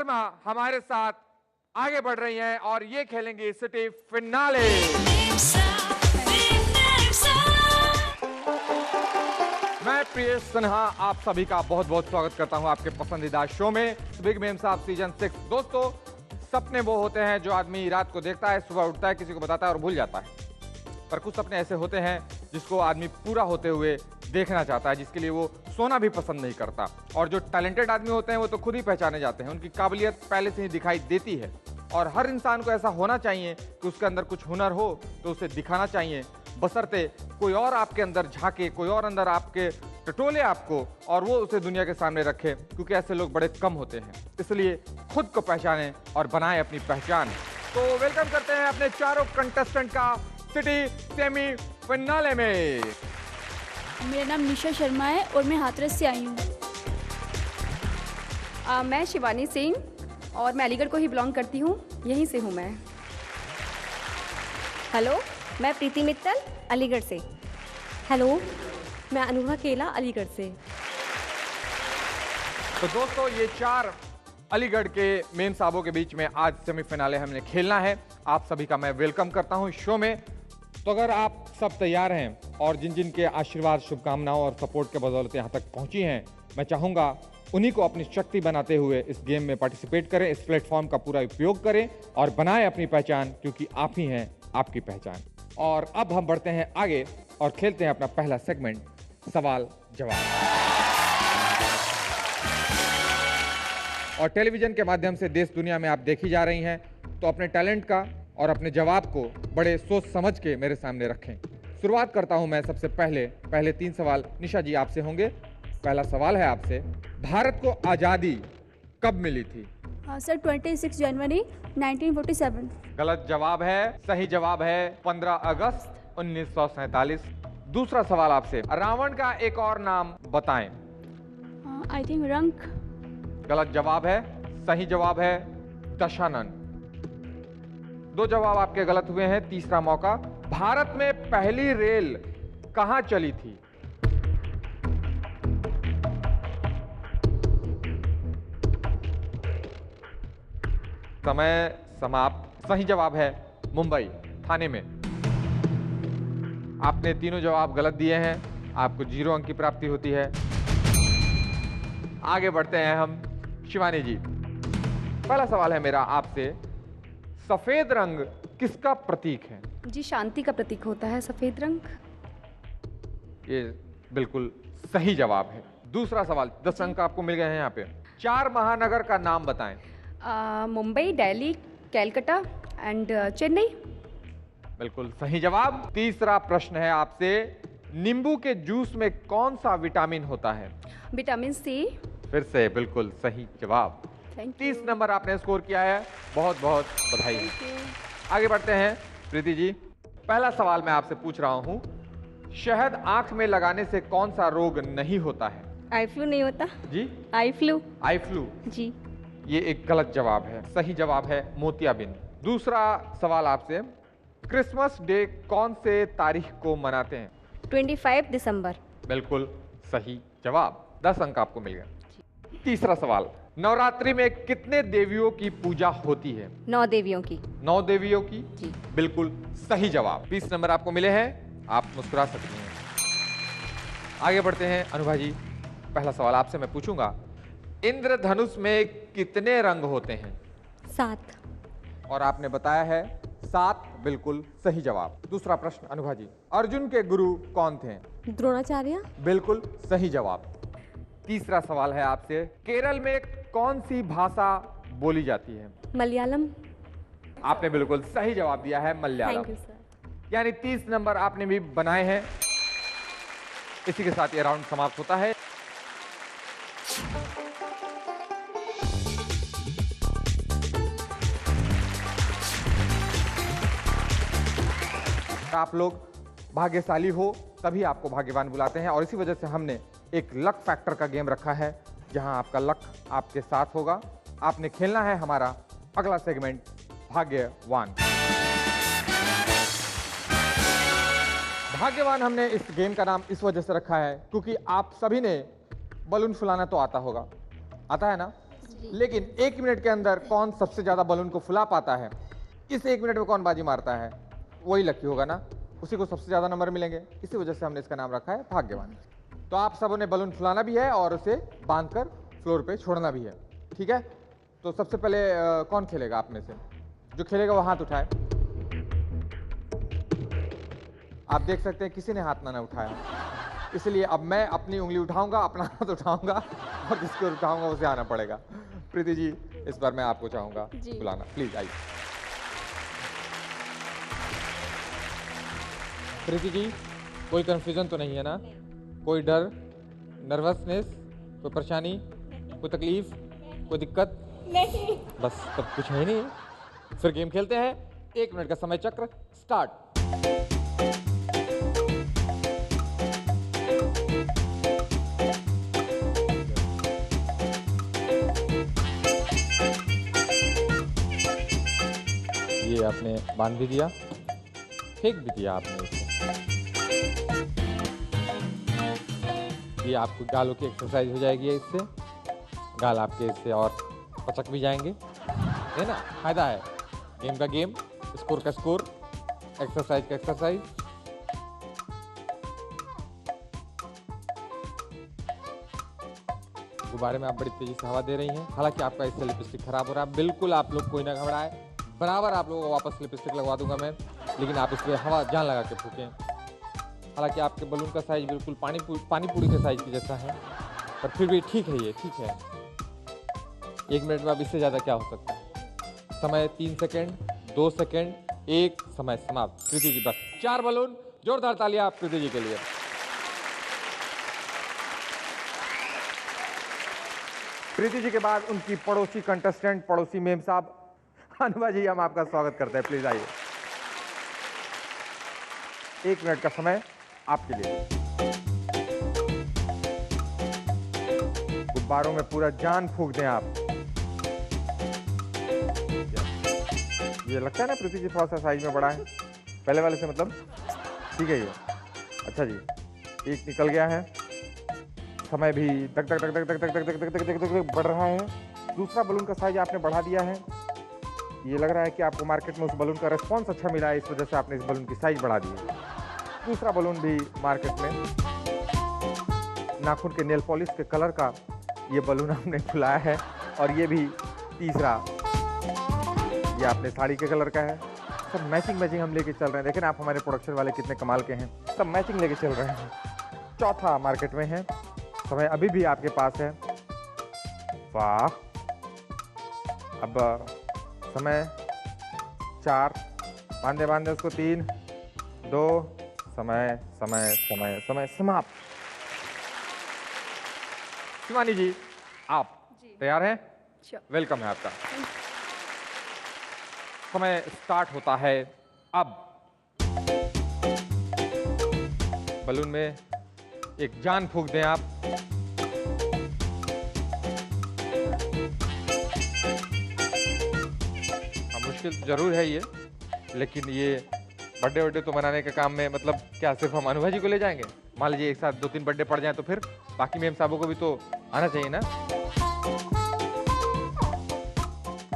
शर्मा हमारे साथ आगे बढ़ रही हैं और ये खेलेंगी सिटी फिनाले। मैं प्रियेश सिन्हा आप सभी का बहुत बहुत स्वागत करता हूं आपके पसंदीदा शो में बिग मेम साहब सीजन 6। दोस्तों, सपने वो होते हैं जो आदमी रात को देखता है, सुबह उठता है, किसी को बताता है और भूल जाता है। पर कुछ सपने ऐसे होते हैं जिसको आदमी पूरा होते हुए देखना चाहता है, जिसके लिए वो सोना भी पसंद नहीं करता। और जो टैलेंटेड आदमी होते हैं वो तो खुद ही पहचाने जाते हैं, उनकी काबिलियत पहले से ही दिखाई देती है। और हर इंसान को ऐसा होना चाहिए कि उसके अंदर कुछ हुनर हो तो उसे दिखाना चाहिए, बशर्ते कोई और आपके अंदर झांके, कोई और अंदर आपके टटोले आपको और वो उसे दुनिया के सामने रखे, क्योंकि ऐसे लोग बड़े कम होते हैं। इसलिए खुद को पहचानें और बनाएं अपनी पहचान। तो वेलकम करते हैं अपने चारों कंटेस्टेंट का सिटी सेमी फिनाले में। मेरा नाम निशा शर्मा है और मैं हाथरस से आई हूँ। मैं शिवानी सिंह और मैं अलीगढ़ को ही बिलोंग करती हूँ, यहीं से हूँ मैं। हेलो, मैं प्रीति मित्तल अलीगढ़ से। हेलो, मैं अनुभा केला अलीगढ़ से। तो दोस्तों, ये चार अलीगढ़ के मेम साहबों के बीच में आज सेमीफिनाले हमने खेलना है। आप सभी का मैं वेलकम करता हूँ शो में। तो अगर आप सब तैयार हैं और जिन जिन के आशीर्वाद, शुभकामनाओं और सपोर्ट के बदौलत यहाँ तक पहुँची हैं, मैं चाहूँगा उन्हीं को अपनी शक्ति बनाते हुए इस गेम में पार्टिसिपेट करें, इस प्लेटफॉर्म का पूरा उपयोग करें और बनाएं अपनी पहचान, क्योंकि आप ही हैं आपकी पहचान। और अब हम बढ़ते हैं आगे और खेलते हैं अपना पहला सेगमेंट, सवाल जवाब। और टेलीविजन के माध्यम से देश दुनिया में आप देखी जा रही हैं, तो अपने टैलेंट का और अपने जवाब को बड़े सोच समझ के मेरे सामने रखें। शुरुआत करता हूं मैं सबसे पहले 3 सवाल निशा जी आपसे होंगे। पहला सवाल है आपसे, भारत को आज़ादी कब मिली थी? सर 26 जनवरी 1947। गलत जवाब है। सही जवाब है 15 अगस्त 1947। दूसरा सवाल आपसे, रावण का एक और नाम बताएं। आई थिंक रंक। गलत जवाब है। सही जवाब है दशानन। 2 जवाब आपके गलत हुए हैं। तीसरा मौका, भारत में पहली रेल कहां चली थी? समय समाप्त। सही जवाब है मुंबई, थाने में। आपने तीनों जवाब गलत दिए हैं, आपको 0 अंक की प्राप्ति होती है। आगे बढ़ते हैं हम। शिवानी जी, पहला सवाल है मेरा आपसे, सफेद रंग किसका प्रतीक है? जी, शांति का प्रतीक होता है सफ़ेद रंग। ये बिल्कुल सही जवाब है। दूसरा सवाल, 10 अंक आपको मिल गए हैं यहाँ पे। 4 महानगर का नाम बताएं। मुंबई, दिल्ली, कलकत्ता एंड चेन्नई। बिल्कुल सही जवाब। तीसरा प्रश्न है आपसे, नींबू के जूस में कौन सा विटामिन होता है? Vitamin C. फिर से बिल्कुल सही जवाब। थैंक 30 नंबर आपने स्कोर किया है, बहुत बहुत बधाई। यू। आगे बढ़ते हैं प्रीति जी। पहला सवाल मैं आपसे पूछ रहा हूँ, शहद आंख में लगाने से कौन सा रोग नहीं होता है? आई फ्लू नहीं होता? जी, आई फ्लू। Eye flu. जी। ये एक गलत जवाब है। सही जवाब है मोतियाबिंद। दूसरा सवाल आपसे, क्रिसमस डे कौन से तारीख को मनाते हैं? 25 दिसंबर। बिल्कुल सही जवाब। 10 अंक आपको मिल गए। तीसरा सवाल, नवरात्रि में कितने देवियों की पूजा होती है? 9 देवियों की। 9 देवियों की। जी। बिल्कुल सही जवाब। 20 नंबर आपको मिले हैं, आप मुस्कुरा सकते हैं। आगे बढ़ते हैं अनुभा जी। पहला सवाल आपसे मैं पूछूंगा, इंद्रधनुष में कितने रंग होते हैं? 7। और आपने बताया है 7। बिल्कुल सही जवाब। दूसरा प्रश्न अनुभा जी, अर्जुन के गुरु कौन थे? द्रोणाचार्य। बिल्कुल सही जवाब। तीसरा सवाल है आपसे, केरल में कौन सी भाषा बोली जाती है? मलयालम। आपने बिल्कुल सही जवाब दिया है, मलयालम। Thank you sir. यानी 30 नंबर आपने भी बनाए हैं। इसी के साथ ये राउंड समाप्त होता है। आप लोग भाग्यशाली हो तभी आपको भाग्यवान बुलाते हैं, और इसी वजह से हमने एक लक फैक्टर का गेम रखा है, जहां आपका लक आपके साथ होगा। आपने खेलना है हमारा अगला सेगमेंट, भाग्यवान। भाग्यवान हमने इस गेम का नाम इस वजह से रखा है क्योंकि आप सभी ने बलून फुलाना तो आता होगा, आता है ना? लेकिन 1 मिनट के अंदर कौन सबसे ज्यादा बलून को फुला पाता है, इस 1 मिनट में कौन बाजी मारता है, वही लकी होगा ना, उसी को सबसे ज्यादा नंबर मिलेंगे। इसी वजह से हमने इसका नाम रखा है भाग्यवान। तो आप सबों ने बलून फुलाना भी है और उसे बांधकर फ्लोर पे छोड़ना भी है, ठीक है। तो सबसे पहले कौन खेलेगा आप में से? जो खेलेगा वो हाथ उठाए। आप देख सकते हैं किसी ने हाथ ना उठाया, इसलिए अब मैं अपनी उंगली उठाऊंगा, अपना हाथ उठाऊंगा और जिसको उठाऊंगा उसे आना पड़ेगा। प्रीति जी, इस बार मैं आपको चाहूंगा बुलाना, प्लीज आइए। प्रीति जी, कोई कंफ्यूजन तो नहीं है ना? कोई डर, नर्वसनेस, कोई परेशानी, कोई तकलीफ, कोई दिक्कत? नहीं। बस तब कुछ है ही नहीं। फिर गेम खेलते हैं। 1 मिनट का समय चक्र स्टार्ट। ये आपने बांध भी दिया, फेंक भी दिया आपने इसे। ये आपको गालों की एक्सरसाइज हो जाएगी इससे, गाल आपके इससे और पचक भी जाएंगे, है ना? फायदा है गेम का गेम, स्कोर का स्कोर, एक्सरसाइज का एक्सरसाइज। गुब्बारे में आप बड़ी तेजी से हवा दे रही हैं। हालांकि आपका इससे लिपस्टिक खराब हो रहा है, बिल्कुल आप लोग कोई ना घबराए, बराबर आप लोगों को वापस लिपस्टिक लगवा दूंगा मैं, लेकिन आप इस पर हवा जान लगा के फूकें। हालांकि आपके बलून का साइज बिल्कुल पानी पूरी के साइज की जैसा है, पर फिर भी ठीक है, ये ठीक है। 1 मिनट में अब इससे ज़्यादा क्या हो सकता है? समय 3 सेकेंड, 2 सेकेंड, 1, समय समाप्त। प्रीति जी बस 4 बलून, जोरदार तालियां प्रीति जी के लिए। प्रीति जी के बाद उनकी पड़ोसी कंटेस्टेंट, पड़ोसी मेम साहब अनुभा जी, हम आपका स्वागत करते हैं, प्लीज आइए। 1 मिनट का समय आपके लिए। गुब्बारों में पूरा जान फूंक दें आप। ये लगता है ना प्रीति जी थोड़ा सा साइज में बड़ा है पहले वाले से, मतलब ठीक है ये। अच्छा जी, एक निकल गया है, समय भी तक तक तक तक तक तक तक तक तक तक बढ़ रहा है। दूसरा बलून का साइज आपने बढ़ा दिया है। ये लग रहा है कि आपको मार्केट में उस बलून का रिस्पॉन्स अच्छा मिला है, इस वजह से आपने इस बलून की साइज बढ़ा दी है। दूसरा बलून भी मार्केट में नाखून के नेल पॉलिश के कलर का ये बलून हमने फुलाया है, और ये भी तीसरा ये आपने साड़ी के कलर का है। सब मैचिंग हम लेके चल रहे हैं। देखें आप हमारे प्रोडक्शन वाले कितने कमाल के हैं, सब मैचिंग लेके चल रहे हैं। चौथा मार्केट में है, समय अभी भी आपके पास है। वाह, अब समय 4, बांधे उसको 3, 2, समय समाप्त। शिवानी जी, आप तैयार हैं? वेलकम है आपका। समय स्टार्ट होता है अब। बलून में एक जान फूंक दें आप। मुश्किल जरूर है ये, लेकिन ये बर्थडे तो मनाने के काम में, मतलब क्या सिर्फ हम अनुभव जी को ले जाएंगे? मान लीजिए एक साथ 2-3 बर्थडे पड़ जाए तो फिर बाकी मेम साहबों को भी तो आना चाहिए ना।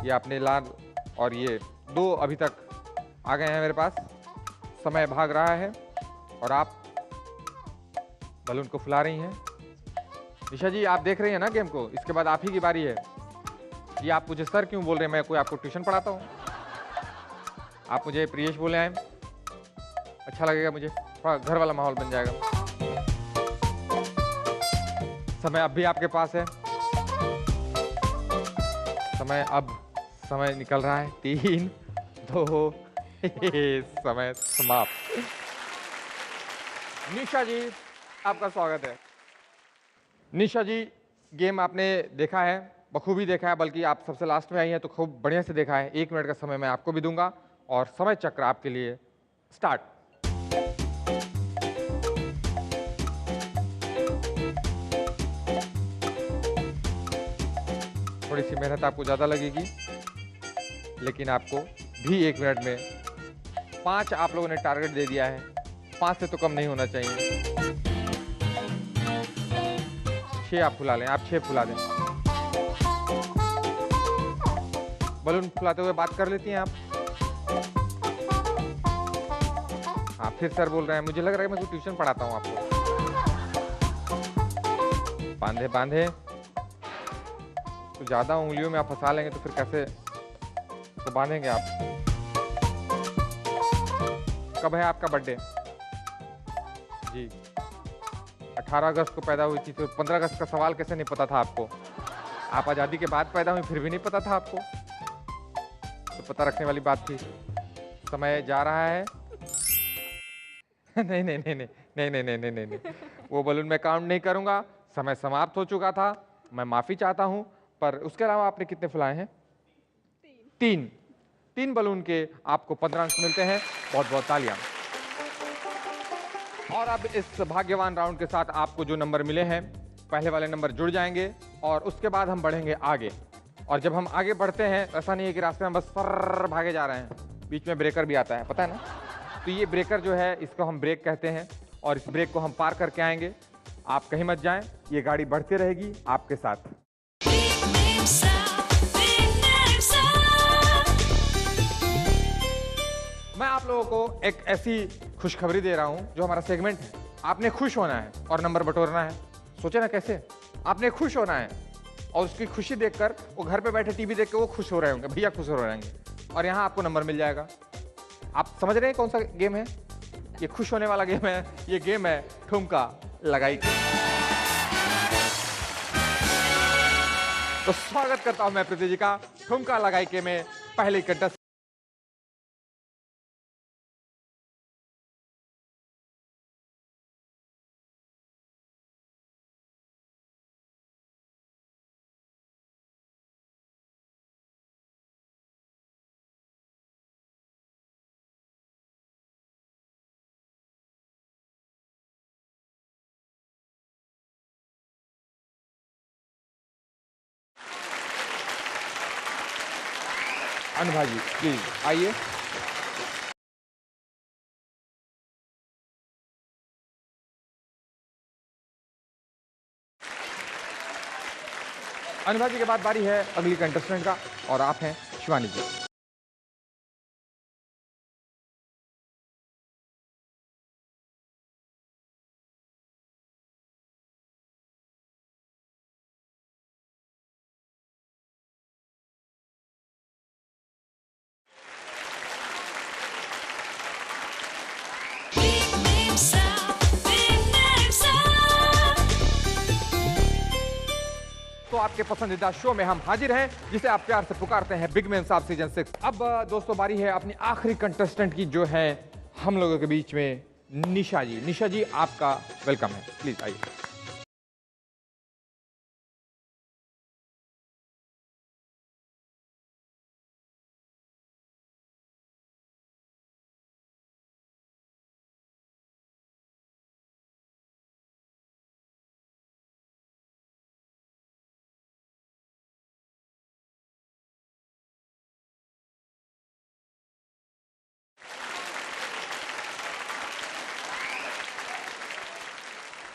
ये आपने लाल और ये 2 अभी तक आ गए हैं मेरे पास। समय भाग रहा है और आप बलून को फुला रही हैं। निशा जी, आप देख रही हैं ना गेम को? इसके बाद आप ही की बारी है। ये आप मुझे सर क्यों बोल रहे हैं? मैं कोई आपको ट्यूशन पढ़ाता हूँ? आप मुझे प्रियेश बोले आए, अच्छा लगेगा मुझे, थोड़ा घर वाला माहौल बन जाएगा। समय अब भी आपके पास है। समय निकल रहा है। 3, 2, 1, समय समाप्त। निशा जी, आपका स्वागत है। निशा जी, गेम आपने देखा है, बखूबी देखा है, बल्कि आप सबसे लास्ट में आई हैं तो खूब बढ़िया से देखा है। 1 मिनट का समय मैं आपको भी दूंगा और समय चक्र आपके लिए स्टार्ट। थोड़ी सी मेहनत आपको ज़्यादा लगेगी, लेकिन आपको भी 1 मिनट में 5 आप लोगों ने टारगेट दे दिया है। 5 से तो कम नहीं होना चाहिए। 6 आप फुला लें, आप 6 फुला दें। बलून फुलाते हुए बात कर लेती हैं आप। हाँ, फिर सर बोल रहे हैं, मुझे लग रहा है मैं ट्यूशन पढ़ाता हूँ आपको। बांधे बांधे तो ज्यादा उंगलियों में आप फंसा लेंगे तो फिर कैसे तो बांधेंगे आप। कब है आपका बर्थडे? जी 18 अगस्त को पैदा हुई थी, तो 15 अगस्त का सवाल कैसे नहीं पता था आपको? आप आज़ादी के बाद पैदा हुई फिर भी नहीं पता था आपको? तो पता रखने वाली बात थी। समय जा रहा है। नहीं नहीं नहीं नहीं नहीं नहीं नहीं नहीं नहीं, वो बलून मैं काउंट नहीं करूंगा। समय समाप्त हो चुका था, मैं माफी चाहता हूं। पर उसके अलावा आपने कितने फुलाए हैं? तीन बलून के आपको 15 अंक मिलते हैं। बहुत बहुत तालियां। और अब इस भाग्यवान राउंड के साथ आपको जो नंबर मिले हैं, पहले वाले नंबर जुड़ जाएंगे और उसके बाद हम बढ़ेंगे आगे। और जब हम आगे बढ़ते हैं, ऐसा नहीं है कि रास्ते में बस फर्र भागे जा रहे हैं, बीच में ब्रेकर भी आता है, पता है ना? तो ये ब्रेकर जो है, इसको हम ब्रेक कहते हैं और इस ब्रेक को हम पार करके आएंगे। आप कहीं मत जाएं, ये गाड़ी बढ़ती रहेगी आपके साथ। मैं आप लोगों को एक ऐसी खुशखबरी दे रहा हूं जो हमारा सेगमेंट है। आपने खुश होना है और नंबर बटोरना है। सोचे ना कैसे? आपने खुश होना है और उसकी खुशी देखकर वो घर पे बैठे टीवी देख के वो खुश हो रहे होंगे, भैया खुश हो रहे होंगे, और यहाँ आपको नंबर मिल जाएगा। आप समझ रहे हैं कौन सा गेम है? ये खुश होने वाला गेम है। ये गेम है ठुमका लगाई। तो स्वागत करता हूं मैं प्रीति जी का ठुमका लगाई के में पहले कंटेस्ट। अनुभा जी प्लीज आइए। अनुभा जी के बाद बारी है अगली कंटेस्टेंट का और आप हैं शिवानी जी। तो आपके पसंदीदा शो में हम हाजिर हैं, जिसे आप प्यार से पुकारते हैं बिग मैन साहब सीजन 6। अब दोस्तों बारी है अपनी आखिरी कंटेस्टेंट की, जो है हम लोगों के बीच में निशा जी। निशा जी आपका वेलकम है, प्लीज आइए।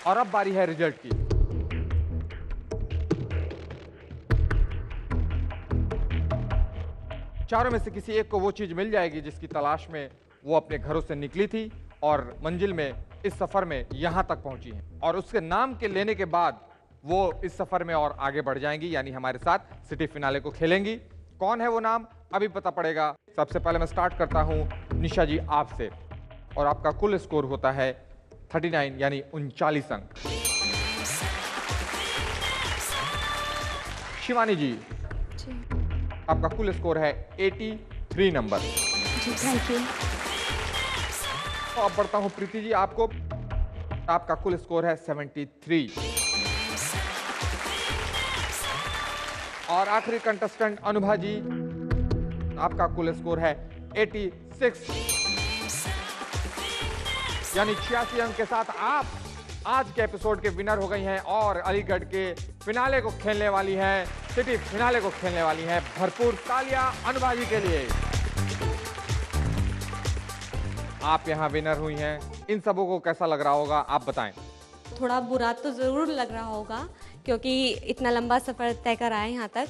और अब बारी है रिजल्ट की। चारों में से किसी एक को वो चीज मिल जाएगी जिसकी तलाश में वो अपने घरों से निकली थी और मंजिल में इस सफर में यहां तक पहुंची है। और उसके नाम के लेने के बाद वो इस सफर में और आगे बढ़ जाएंगी, यानी हमारे साथ सिटी फिनाले को खेलेंगी। कौन है वो नाम अभी पता पड़ेगा। सबसे पहले मैं स्टार्ट करता हूं निशा जी आपसे, और आपका कुल स्कोर होता है 39 यानी 39 अंक। शिवानी जी आपका कुल स्कोर है 83 नंबर। Ji thank you. तो अब बढ़ता हूं प्रीति जी आपको, आपका कुल स्कोर है 73। और आखिरी कंटेस्टेंट अनुभा जी, आपका कुल स्कोर है 86 यानी 86 अंक के साथ आप आज के एपिसोड के विनर हो गई हैं और अलीगढ़ के फिनाले को खेलने वाली हैं, सिटी फिनाले को खेलने वाली हैं। भरपूर तालियां अनुभा जी के लिए। आप यहां विनर हुई हैं, इन सबों को कैसा लग रहा होगा आप बताएं। थोड़ा बुरा तो ज़रूर लग रहा होगा क्योंकि इतना लंबा सफ़र तय कर आए यहाँ तक,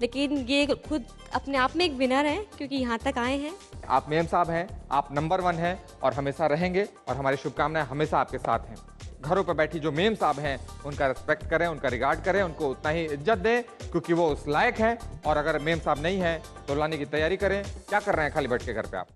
लेकिन ये खुद अपने आप में एक विनर है क्योंकि यहाँ तक आए हैं। आप मेम साहब हैं, आप नंबर 1 हैं और हमेशा रहेंगे और हमारी शुभकामनाएं हमेशा आपके साथ हैं। घरों पर बैठी जो मेम साहब हैं उनका रिस्पेक्ट करें, उनका रिगार्ड करें, उनको उतना ही इज्जत दें क्योंकि वो उस लायक हैं। और अगर मेम साहब नहीं हैं तो लाने की तैयारी करें। क्या कर रहे हैं खाली बैठ के घर पे आप?